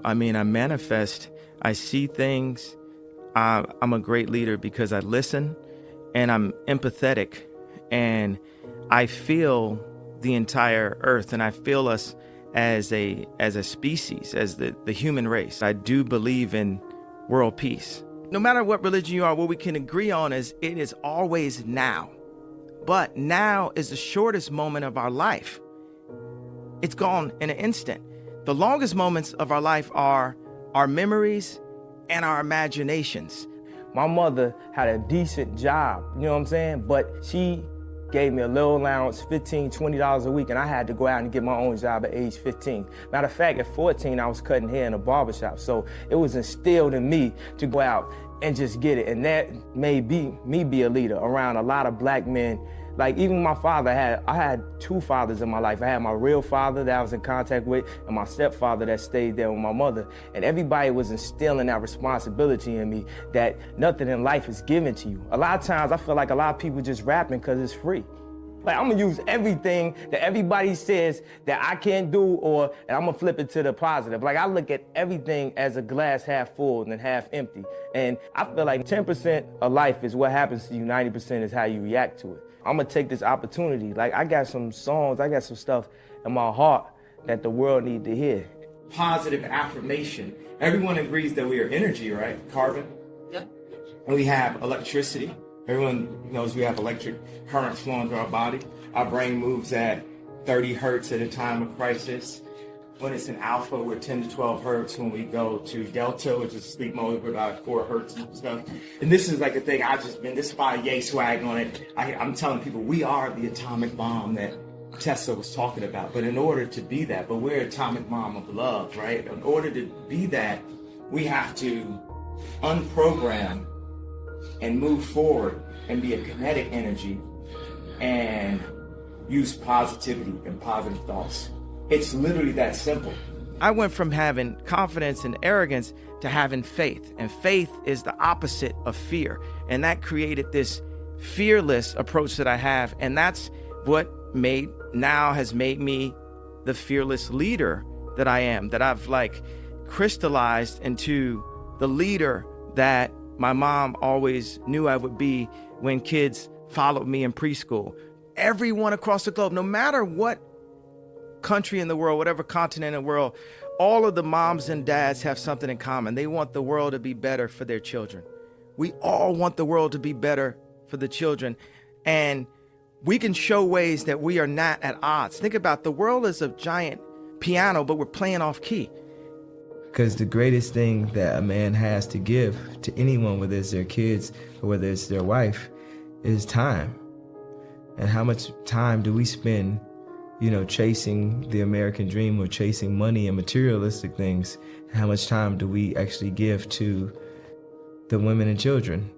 I mean, I manifest, I see things. I'm a great leader because I listen and I'm empathetic and I feel the entire earth and I feel us as a species, as the human race. I do believe in world peace. No matter what religion you are, what we can agree on is it is always now. But now is the shortest moment of our life. It's gone in an instant. The longest moments of our life are our memories and our imaginations. My mother had a decent job, you know what I'm saying? But she gave me a little allowance, $15, $20 a week, and I had to go out and get my own job at age 15. Matter of fact, at 14, I was cutting hair in a barbershop, so it was instilled in me to go out and just get it, and that made me be a leader around a lot of black men. Like even my father, I had two fathers in my life. I had my real father that I was in contact with and my stepfather that stayed there with my mother. And everybody was instilling that responsibility in me that nothing in life is given to you. A lot of times I feel like a lot of people just rapping because it's free. Like I'm gonna use everything that everybody says that I can't do and I'm gonna flip it to the positive. Like I look at everything as a glass half full and half empty. And I feel like 10% of life is what happens to you, 90% is how you react to it. I'm gonna take this opportunity. Like I got some songs, I got some stuff in my heart that the world need to hear. Positive affirmation. Everyone agrees that we are energy, right? Carbon. Yeah. And we have electricity. Everyone knows we have electric currents flowing through our body. Our brain moves at 30 hertz at a time of crisis. When it's in alpha, we're 10 to 12 hertz. When we go to delta, which is sleep mode, we're about 4 hertz and stuff. And this is like a thing this is by Yay swag on it. I'm telling people we are the atomic bomb that Tesla was talking about. But in order to be that, we're atomic bomb of love, right? In order to be that, we have to unprogram and move forward and be a kinetic energy and use positivity and positive thoughts. It's literally that simple. I went from having confidence and arrogance to having faith. And faith is the opposite of fear. And that created this fearless approach that I have. And that's what has made me the fearless leader that I am, that I've like crystallized into the leader that my mom always knew I would be when kids followed me in preschool. Everyone across the globe, no matter what country in the world, whatever continent in the world, all of the moms and dads have something in common. They want the world to be better for their children. We all want the world to be better for the children. And we can show ways that we are not at odds. Think about the world is a giant piano, but we're playing off key. Because the greatest thing that a man has to give to anyone, whether it's their kids or whether it's their wife, is time. And how much time do we spend, chasing the American dream or chasing money and materialistic things? How much time do we actually give to the women and children?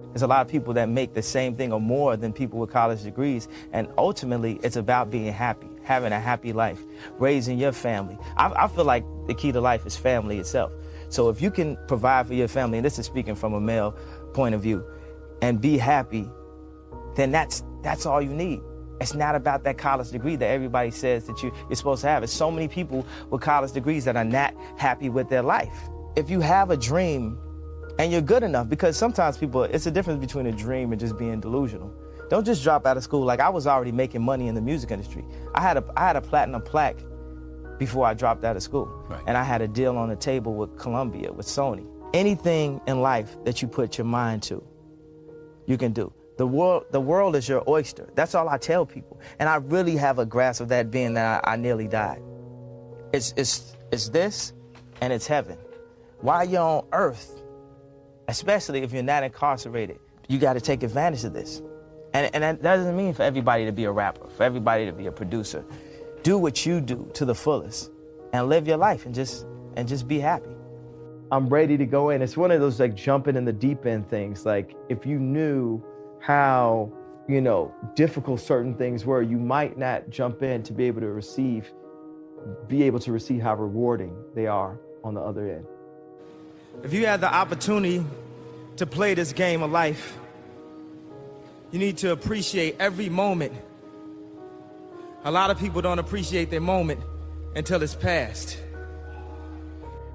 There's a lot of people that make the same thing or more than people with college degrees. And ultimately, it's about being happy, having a happy life, raising your family. I feel like the key to life is family itself. So if you can provide for your family, and this is speaking from a male point of view, and be happy, then that's all you need. It's not about that college degree that everybody says that you're supposed to have. There's so many people with college degrees that are not happy with their life. If you have a dream and you're good enough, because sometimes it's a difference between a dream and just being delusional. Don't just drop out of school. Like I was already making money in the music industry. I had a platinum plaque before I dropped out of school. Right. And I had a deal on the table with Columbia, with Sony. Anything in life that you put your mind to, you can do. The world is your oyster. That's all I tell people. And I really have a grasp of that, being that I nearly died. It's this and it's heaven. While you're on earth, especially if you're not incarcerated, you got to take advantage of this. And that doesn't mean for everybody to be a rapper, for everybody to be a producer. Do what you do to the fullest and live your life and just be happy. I'm ready to go in. It's one of those like jumping in the deep end things. Like if you knew how, difficult certain things were, you might not jump in to be able to receive how rewarding they are on the other end. If you had the opportunity to play this game of life, you need to appreciate every moment. A lot of people don't appreciate their moment until it's past.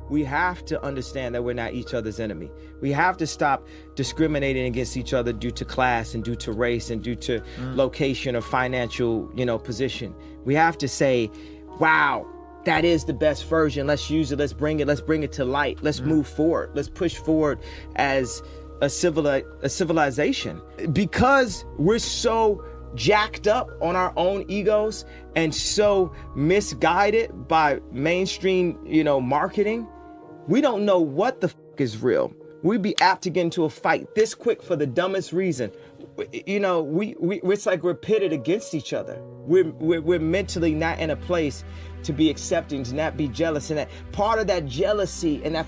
we have to understand that we're not each other's enemy. We have to stop discriminating against each other due to class and due to race and due to location or financial, position. We have to say, wow, that is the best version. Let's use it. Let's bring it to light. Let's move forward. Let's push forward as a civilization. Because we're so jacked up on our own egos and so misguided by mainstream, marketing, we don't know what the is real. We'd be apt to get into a fight this quick for the dumbest reason. It's like we're pitted against each other. We're mentally not in a place to be accepting, to not be jealous, and that part of that jealousy and that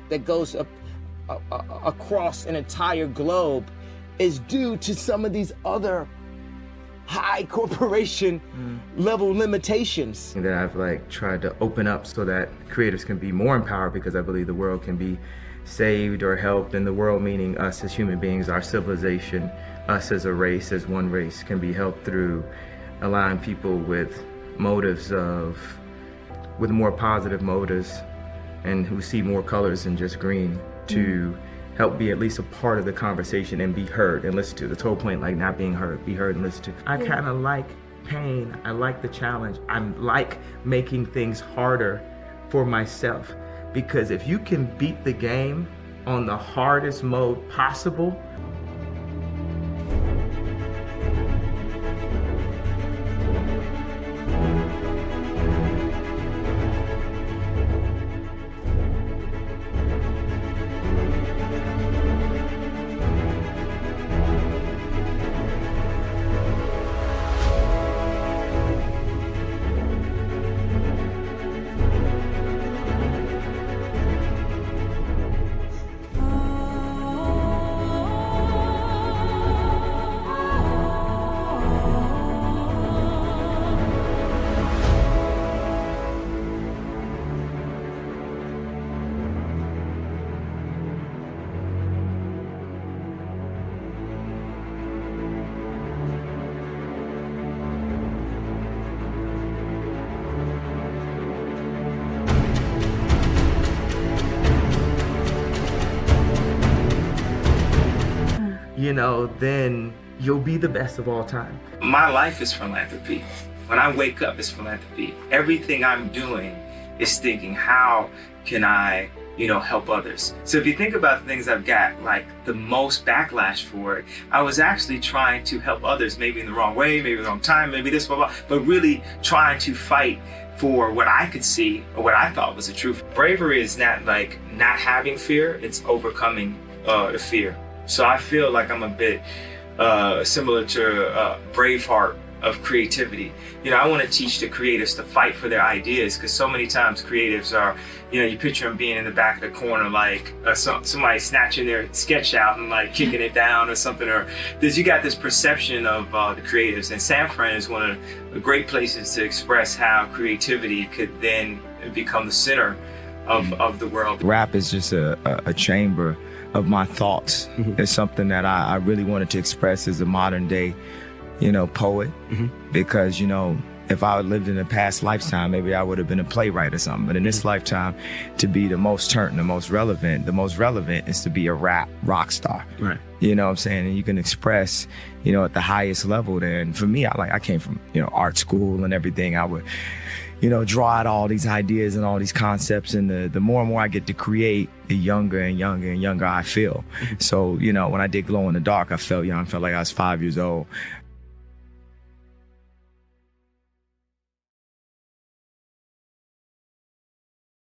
that goes across an entire globe is due to some of these other high corporation level limitations. That I've tried to open up so that creatives can be more empowered, because I believe the world can be saved or helped, and the world meaning us as human beings, our civilization, us as a race, as one race, can be helped through allowing people with more positive motives and who see more colors than just green to help be at least a part of the conversation and be heard and listened to. The whole point, not being heard, be heard and listened to. I kind of like pain. I like the challenge. I like making things harder for myself, because if you can beat the game on the hardest mode possible, then you'll be the best of all time. My life is philanthropy. When I wake up, it's philanthropy. Everything I'm doing is thinking, how can I, help others? So if you think about the things I've got, the most backlash for it, I was actually trying to help others, maybe in the wrong way, maybe the wrong time, maybe this, blah, blah, but really trying to fight for what I could see or what I thought was the truth. Bravery is not not having fear, it's overcoming the fear. So I feel like I'm a bit similar to Braveheart of creativity. I want to teach the creatives to fight for their ideas, because so many times creatives are, you picture them being in the back of the corner, somebody snatching their sketch out and kicking it down or something, or you got this perception of the creatives. And San Fran is one of the great places to express how creativity could then become the center of the world. Rap is just a chamber of my thoughts. It's something that I really wanted to express as a modern day poet, because, if I had lived in a past lifetime, maybe I would have been a playwright or something. But in this lifetime, to be the most turnt and the most relevant is to be a rock star. Right. You know what I'm saying? And you can express, at the highest level there. And for me, I came from, art school and everything. I would, draw out all these ideas and all these concepts. And the more and more I get to create, the younger and younger I feel. So, when I did Glow in the Dark, I felt young. I felt like I was 5 years old.